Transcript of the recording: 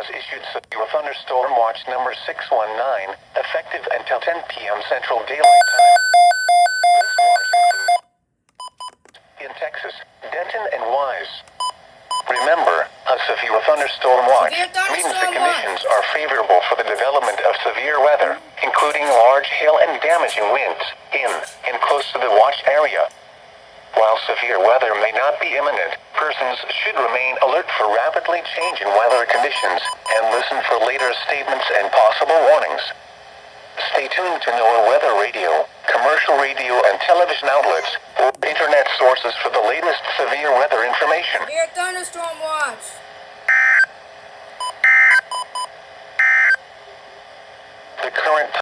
has issued severe thunderstorm watch number 619, effective until 10 p.m. Central Daylight Time. This watch includes in Texas, Denton, and Wise. Remember, a severe thunderstorm watch means the conditions are favorable for the development of severe weather, including large hail and damaging winds, in and close to the watch area. While severe weather may not be imminent, persons should remain alert for rapidly changing weather conditions and listen for later statements and possible warnings. Stay tuned to NOAA weather radio, commercial radio and television outlets, or internet sources for the latest severe weather information. Severe thunderstorm watch. The current